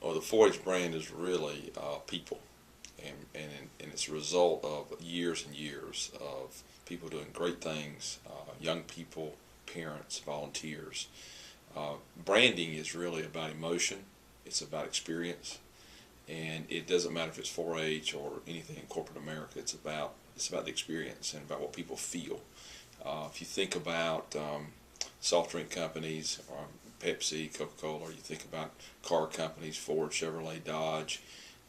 Well, the 4-H brand is really people, and it's a result of years and years of people doing great things, young people, parents, volunteers. Branding is really about emotion. It's about experience, and it doesn't matter if it's 4-H or anything in corporate America. It's about the experience and about what people feel. If you think about soft drink companies, or Pepsi, Coca-Cola, or you think about car companies, Ford, Chevrolet, Dodge,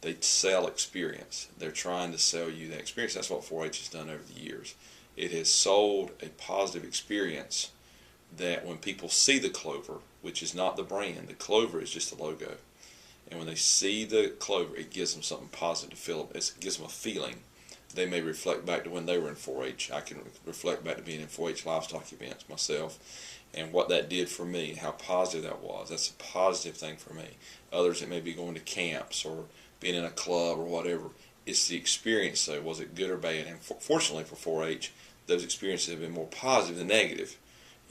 they sell experience. They're trying to sell you that experience. That's what 4-H has done over the years. It has sold a positive experience that when people see the clover, which is not the brand, the clover is just the logo. And when they see the clover, it gives them something positive to feel. It gives them a feeling. They may reflect back to when they were in 4-H. I can reflect back to being in 4-H livestock events myself and what that did for me, how positive that was. That's a positive thing for me. Others, it may be going to camps or being in a club or whatever. It's the experience, though. Was it good or bad? And fortunately for 4-H, those experiences have been more positive than negative.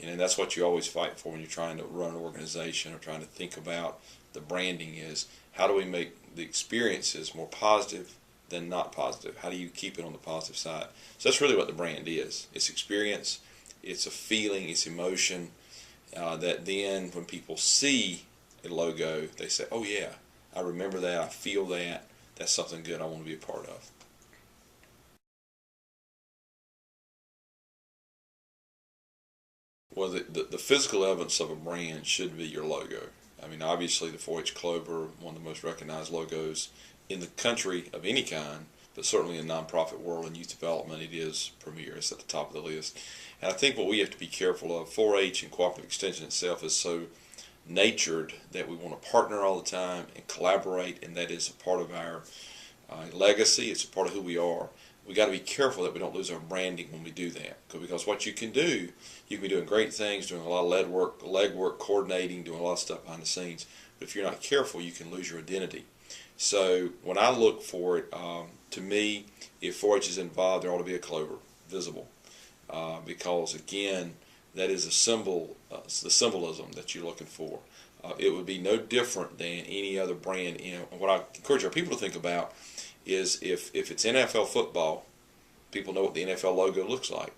And that's what you always fight for when you're trying to run an organization or trying to think about the branding is, how do we make the experiences more positive than not positive? How do you keep it on the positive side? So that's really what the brand is. It's experience, it's a feeling, it's emotion, that then when people see a logo, they say, oh yeah, I remember that, I feel that, that's something good I want to be a part of. Well, the physical evidence of a brand should be your logo. I mean, obviously the 4-H Clover, one of the most recognized logos in the country of any kind, but certainly in the nonprofit world and youth development, it is premier. It's at the top of the list. And I think what we have to be careful of, 4-H and cooperative extension itself is so natured that we want to partner all the time and collaborate, and that is a part of our legacy. It's a part of who we are. We got to be careful that we don't lose our branding when we do that, because what you can do, you can be doing great things, doing a lot of leg work, coordinating, doing a lot of stuff behind the scenes. But if you're not careful, you can lose your identity. So when I look for it, to me, if 4-H is involved, there ought to be a clover visible, because again, that is a symbol, the symbolism that you're looking for. It would be no different than any other brand. You know, what I encourage our people to think about is if it's NFL football, people know what the NFL logo looks like.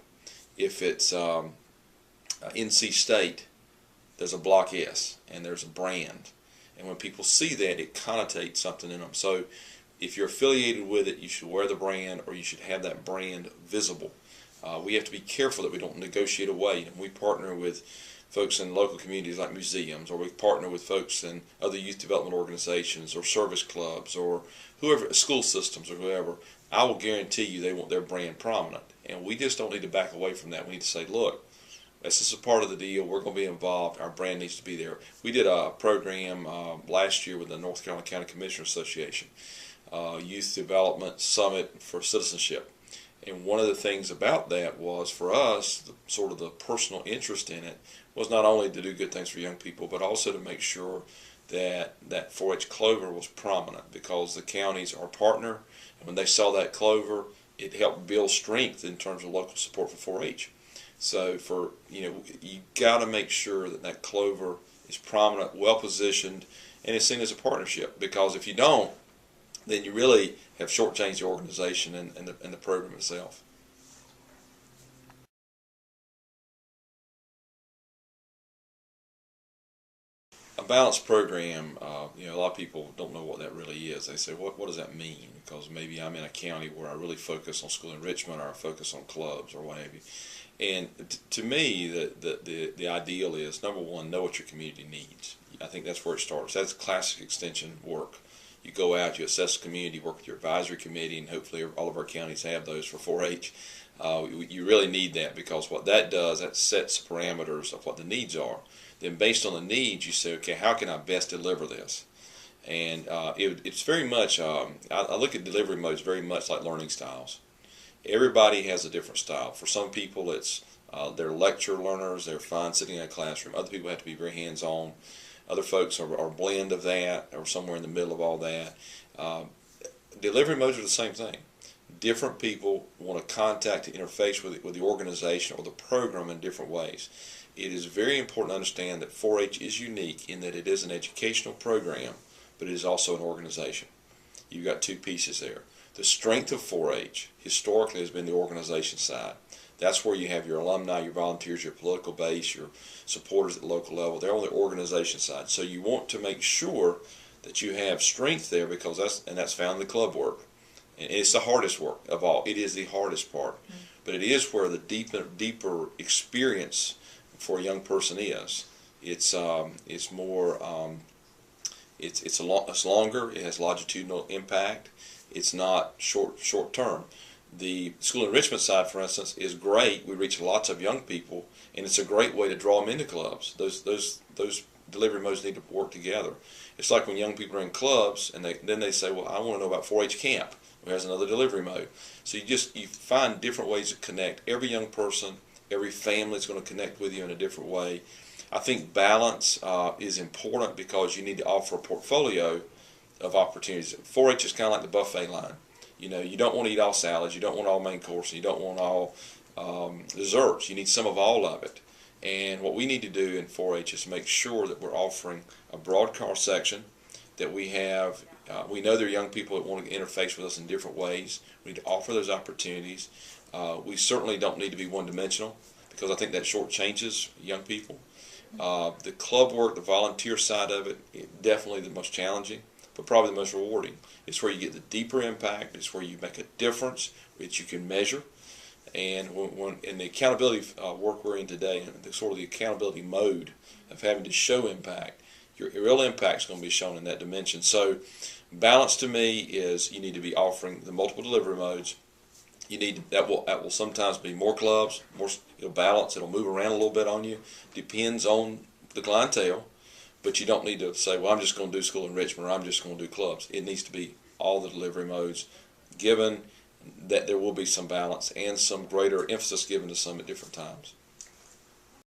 If it's NC State, there's a block S and there's a brand. And when people see that, it connotates something in them. So if you're affiliated with it, you should wear the brand, or you should have that brand visible. We have to be careful that we don't negotiate away. And we partner with folks in local communities like museums, or we partner with folks in other youth development organizations or service clubs or whoever, school systems or whoever. I will guarantee you they want their brand prominent. And we just don't need to back away from that. We need to say, look, this is a part of the deal. We're going to be involved. Our brand needs to be there. We did a program last year with the North Carolina County Commissioners Association, Youth Development Summit for Citizenship. And one of the things about that was, for us, sort of the personal interest in it was not only to do good things for young people, but also to make sure that that 4-H clover was prominent, because the county's our partner, and when they saw that clover, it helped build strength in terms of local support for 4-H. So you got to make sure that that clover is prominent, well positioned, and is seen as a partnership, because if you don't, then you really have shortchanged the organization and the program itself. A balanced program, a lot of people don't know what that really is. They say, what does that mean? Because maybe I'm in a county where I really focus on school enrichment, or I focus on clubs, or what have you. And to me, the ideal is, number one, know what your community needs. I think that's where it starts. That's classic extension work. You go out, you assess the community, work with your advisory committee, and hopefully all of our counties have those for 4-H. You really need that, because what that does, that sets parameters of what the needs are. Then based on the needs, you say, okay, how can I best deliver this? And it's very much, I look at delivery modes very much like learning styles. Everybody has a different style. For some people, it's they're lecture learners, they're fine sitting in a classroom. Other people have to be very hands-on. Other folks are a blend of that, or somewhere in the middle of all that. Delivery modes are the same thing. Different people want to contact and interface with the organization or the program in different ways. It is very important to understand that 4-H is unique in that it is an educational program, but it is also an organization. You've got two pieces there. The strength of 4-H historically has been the organization side. That's where you have your alumni, your volunteers, your political base, your supporters at the local level. They're on the organization side. So you want to make sure that you have strength there, because that's found in the club work. And it's the hardest work of all. It is the hardest part. Mm-hmm. But it is where the deeper experience for a young person is. It's more it's longer. It has longitudinal impact. It's not short term. The school enrichment side, for instance, is great. We reach lots of young people, and it's a great way to draw them into clubs. Those delivery modes need to work together. It's like when young people are in clubs, and then they say, "Well, I want to know about 4-H camp." There's another delivery mode. So you find different ways to connect. Every young person, every family is going to connect with you in a different way. I think balance is important, because you need to offer a portfolio of opportunities. 4-H is kind of like the buffet line. You don't want to eat all salads, you don't want all main course, you don't want all desserts. You need some of all of it. And what we need to do in 4-H is make sure that we're offering a broad cross section, that we have. We know there are young people that want to interface with us in different ways. We need to offer those opportunities. We certainly don't need to be one-dimensional, because I think that shortchanges young people. The club work, the volunteer side of it, definitely the most challenging, but probably the most rewarding. It's where you get the deeper impact. It's where you make a difference, which you can measure. And when in the accountability work we're in today, and the sort of the accountability mode of having to show impact, your real impact is going to be shown in that dimension. So balance to me is you need to be offering the multiple delivery modes. That will sometimes be more clubs, it'll balance, it'll move around a little bit on you. Depends on the clientele. But you don't need to say, well, I'm just going to do school enrichment, or I'm just going to do clubs. It needs to be all the delivery modes, given that there will be some balance and some greater emphasis given to some at different times.